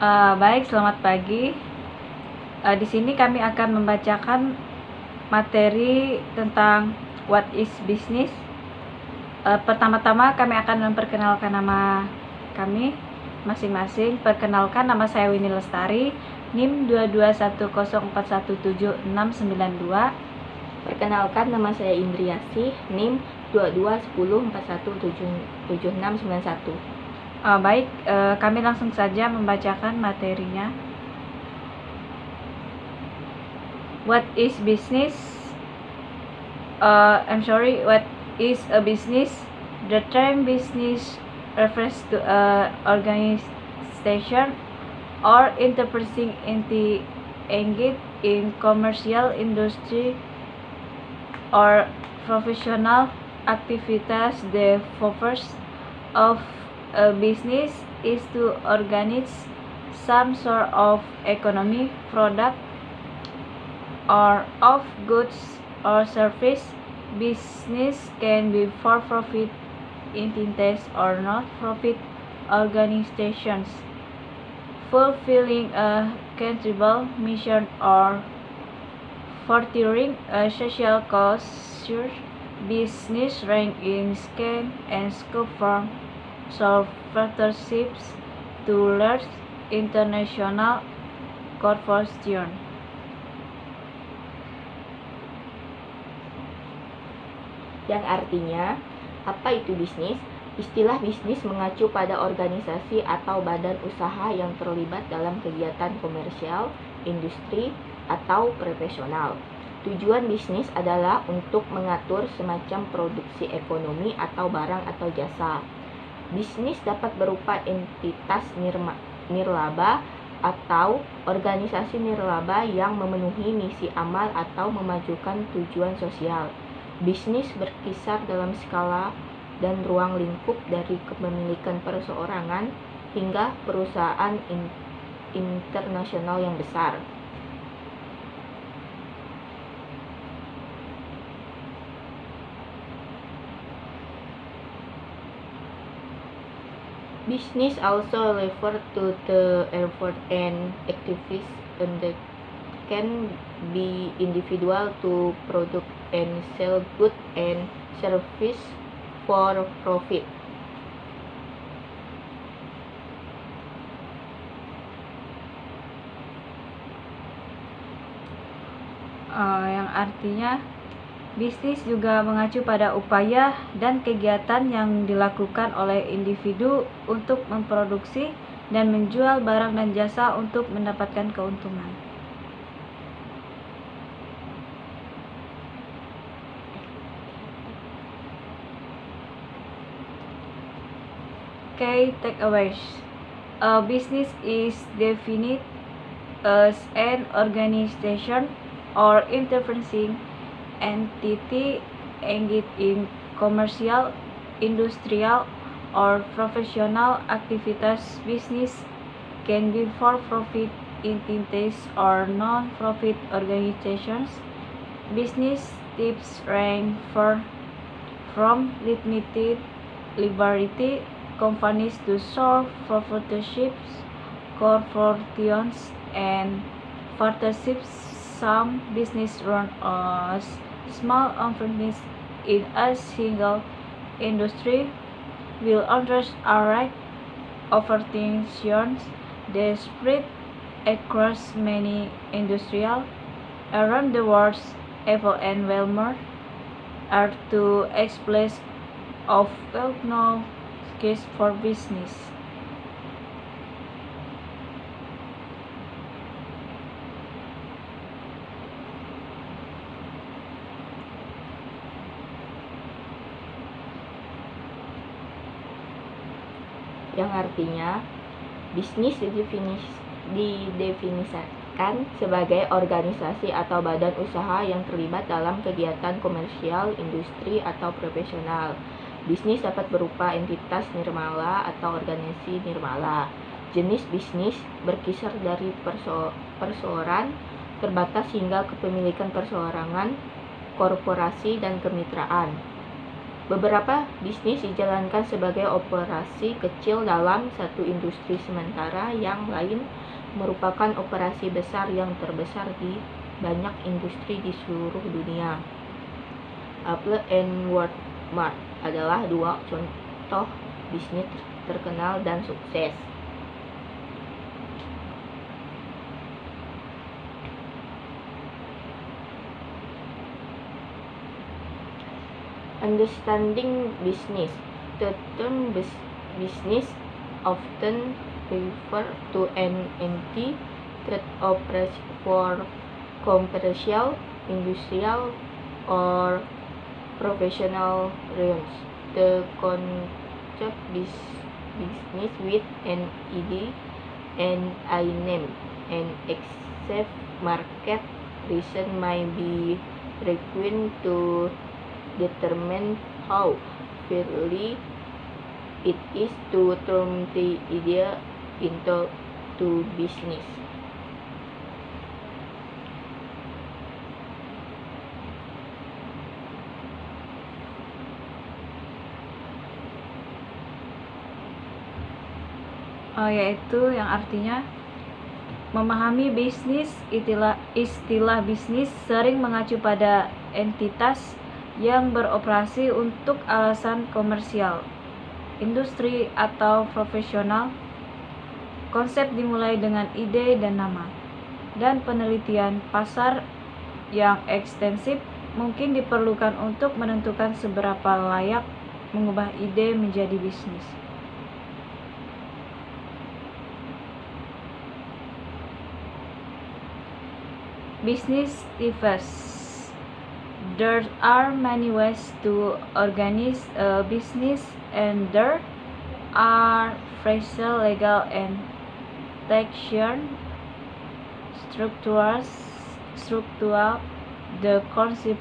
Baik, selamat pagi. Di sini kami akan membacakan materi tentang what is business. Pertama-tama kami akan memperkenalkan nama kami masing-masing. Perkenalkan, nama saya Winnie Lestari, NIM 22104176992. Perkenalkan, nama saya Indriasih, NIM 2210417691. Baik, kami langsung saja membacakan materinya. What is business? What is a business? The term business refers to an organization or enterprise engaged in commercial, industry, or professional activities. The purpose of a business is to organize some sort of economy, product, or of goods or service. Business can be for-profit entities or not-profit organizations fulfilling a charitable mission or furthering a social cause. Business range in scale and scope from sole partnerships to large international corporations. Yang artinya, apa itu bisnis? Istilah bisnis mengacu pada organisasi atau badan usaha yang terlibat dalam kegiatan komersial, industri, atau profesional. Tujuan bisnis adalah untuk mengatur semacam produksi ekonomi atau barang atau jasa. Bisnis dapat berupa entitas nirlaba atau organisasi nirlaba yang memenuhi misi amal atau memajukan tujuan sosial. Bisnis berkisar dalam skala dan ruang lingkup dari kepemilikan perseorangan hingga perusahaan internasional yang besar. Business also refers to the effort and activities that can be individual to produce and sell goods and services for profit. Yang artinya bisnis juga mengacu pada upaya dan kegiatan yang dilakukan oleh individu untuk memproduksi dan menjual barang dan jasa untuk mendapatkan keuntungan. Key takeaways. A business is defined as an organization or enterprising entity engaged in commercial, industrial, or professional activities. Business can be for-profit entities or non-profit organizations. Business types range from limited liability companies to sole proprietorships, corporations, and partnerships. Some business run as small entrepreneurs in a single industry, while others are right organizations that spread across many industries around the world. Apple and Walmart are two examples of well-known cases for business. Yang artinya, bisnis didefinisikan sebagai organisasi atau badan usaha yang terlibat dalam kegiatan komersial, industri, atau profesional. Bisnis dapat berupa entitas nirmala atau organisasi nirmala. Jenis bisnis berkisar dari perseorangan terbatas hingga kepemilikan perseorangan, korporasi, dan kemitraan. Beberapa bisnis dijalankan sebagai operasi kecil dalam satu industri, sementara yang lain merupakan operasi besar yang terbesar di banyak industri di seluruh dunia. Apple and Walmart adalah dua contoh bisnis terkenal dan sukses. Understanding business. The term business often refers to an entity that operates for commercial, industrial, or professional reasons. The concept business with an ID and a name and exact market reason may be required to determine how fairly it is to turn the idea into business. Yaitu yang artinya memahami bisnis. Istilah bisnis sering mengacu pada entitas yang beroperasi untuk alasan komersial, industri, atau profesional. Konsep dimulai dengan ide dan nama, dan penelitian pasar yang ekstensif mungkin diperlukan untuk menentukan seberapa layak mengubah ide menjadi bisnis. Business types. There are many ways to organize a business, and there are financial, legal, and taxation structural. The concept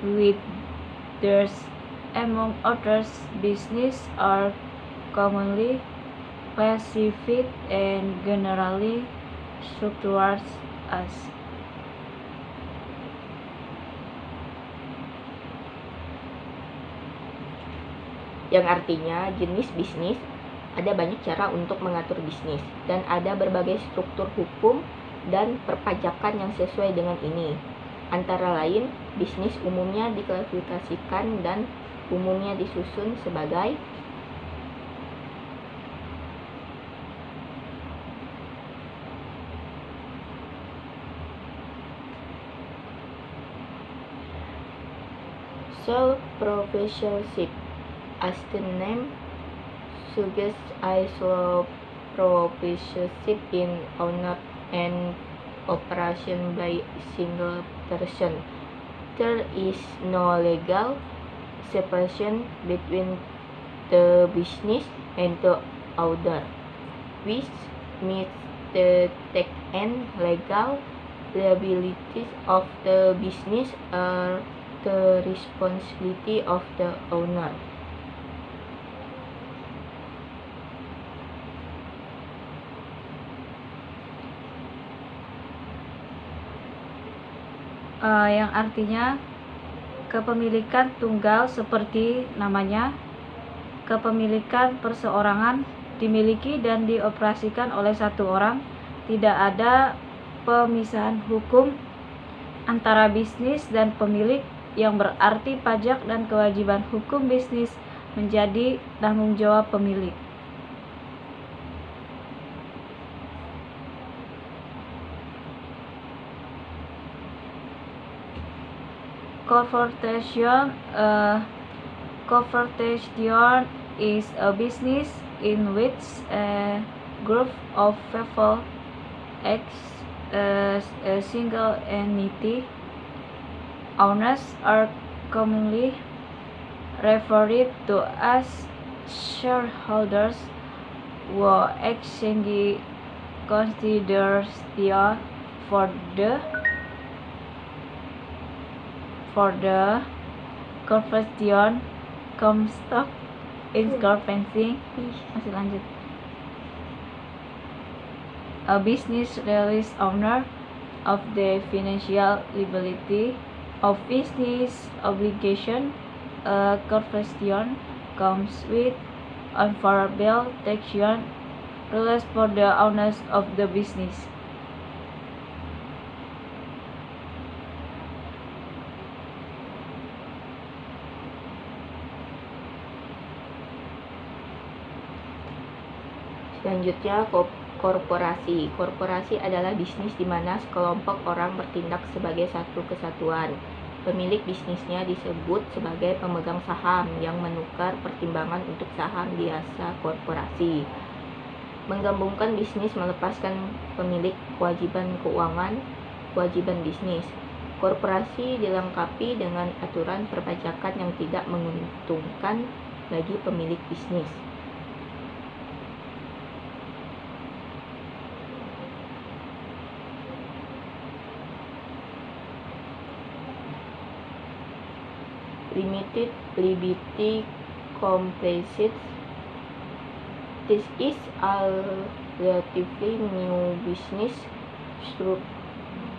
with there's among others, business are commonly classified and generally structured as yang artinya jenis bisnis. Ada banyak cara untuk mengatur bisnis, dan ada berbagai struktur hukum dan perpajakan yang sesuai dengan ini. Antara lain, bisnis umumnya diklasifikasikan dan umumnya disusun sebagai sole proprietorship. As the name suggests, sole proprietorship in owner and operation by a single person. There is no legal separation between the business and the owner, which means the tax and legal liabilities of the business are the responsibility of the owner. Yang artinya kepemilikan tunggal seperti namanya. Kepemilikan perseorangan dimiliki dan dioperasikan oleh satu orang. Tidak ada pemisahan hukum antara bisnis dan pemilik, yang berarti pajak dan kewajiban hukum bisnis menjadi tanggung jawab pemilik. Corporation is a business in which a group of people acts as a single entity. Owners are commonly referred to as shareholders, who exchange consideration for the corporation. Comstock incorporating. Masih lanjut. A business release owner of the financial liability of business obligation A corporation comes with unfavorable taxation rules for the owners of the business. Selanjutnya, korporasi. Korporasi adalah bisnis di mana sekelompok orang bertindak sebagai satu kesatuan. Pemilik bisnisnya disebut sebagai pemegang saham yang menukar pertimbangan untuk saham biasa korporasi. Menggabungkan bisnis melepaskan pemilik kewajiban keuangan, kewajiban bisnis. Korporasi dilengkapi dengan aturan perpajakan yang tidak menguntungkan bagi pemilik bisnis. Limited liability companies. This is a relatively new business structure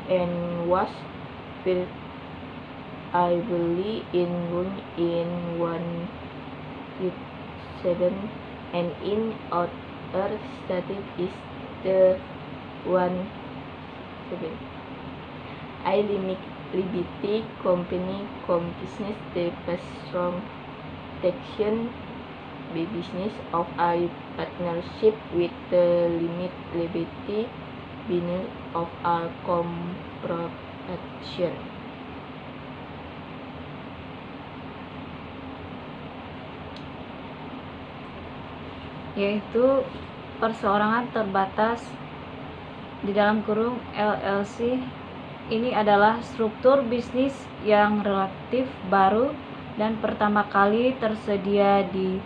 and was built heavily in 187 and in other states is the 17. I liability company business the strong protection the business of a partnership with the limit liability business of a corporation. Yaitu perseorangan terbatas di dalam kurung LLC. Ini adalah struktur bisnis yang relatif baru dan pertama kali tersedia di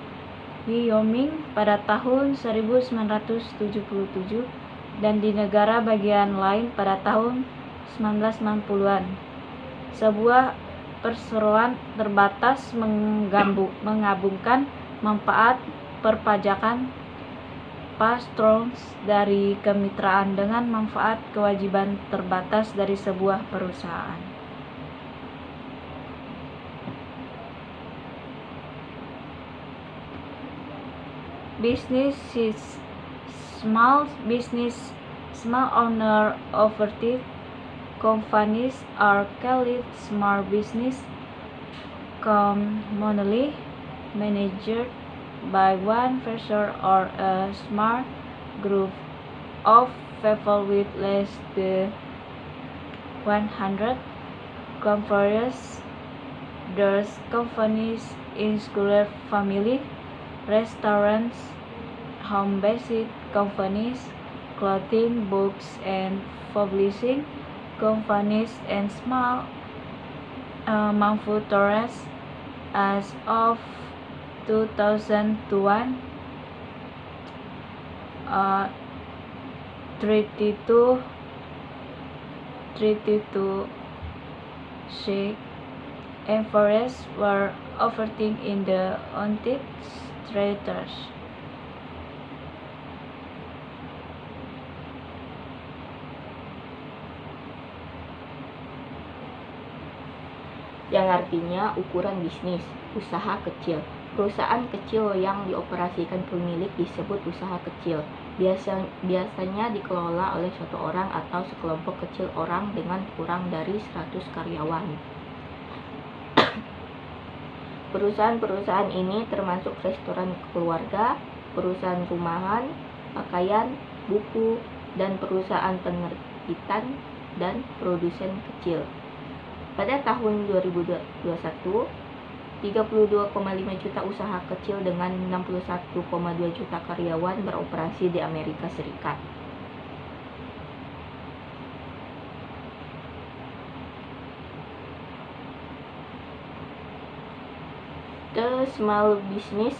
Wyoming pada tahun 1977 dan di negara bagian lain pada tahun 1990-an. Sebuah perseroan terbatas menggabungkan manfaat perpajakan patrons dari kemitraan dengan manfaat kewajiban terbatas dari sebuah perusahaan. Business is small business, small owner operated companies are called small business, commonly managed by one person or a small group of people with less than 100 employees. Those companies include family, restaurants, home-based companies, clothing, books, and publishing companies, and small manufacturers. As of 2001, 32 employees were operating in the United States. Yang artinya ukuran bisnis, usaha kecil. Perusahaan kecil yang dioperasikan pemilik disebut usaha kecil. Biasanya dikelola oleh satu orang atau sekelompok kecil orang dengan kurang dari 100 karyawan. Perusahaan-perusahaan ini termasuk restoran keluarga, perusahaan rumahan, pakaian, buku, dan perusahaan penerbitan dan produsen kecil. Pada tahun 2021, 32,5 juta usaha kecil dengan 61,2 juta karyawan beroperasi di Amerika Serikat. The Small Business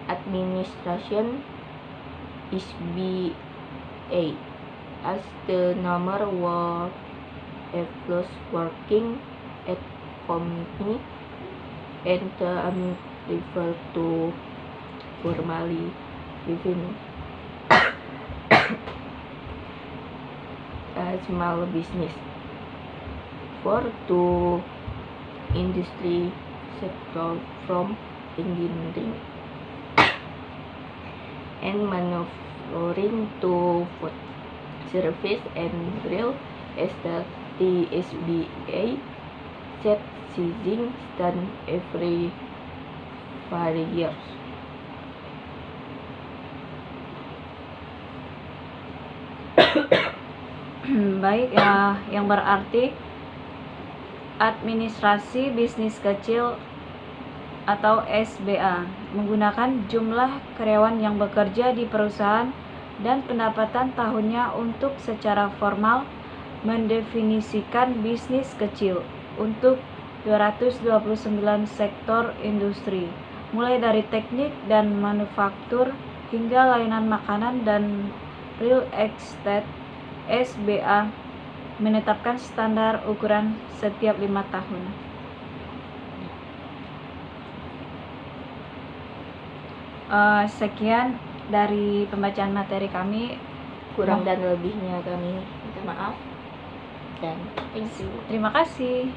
Administration SBA, as the number of employees working at company and the amount referred to formally revenue small business for to industry sector from engineering and manufacturing to food service and real estate. The SBA set seizing stand every 5 years. Baik, ya, yang berarti administrasi bisnis kecil atau SBA menggunakan jumlah karyawan yang bekerja di perusahaan dan pendapatan tahunnya untuk secara formal mendefinisikan bisnis kecil untuk 229 sektor industri, mulai dari teknik dan manufaktur hingga layanan makanan dan real estate. SBA menetapkan standar ukuran setiap 5 tahun. Sekian dari pembacaan materi kami. Kurang dan lebihnya kami minta maaf dan thank you. Terima kasih.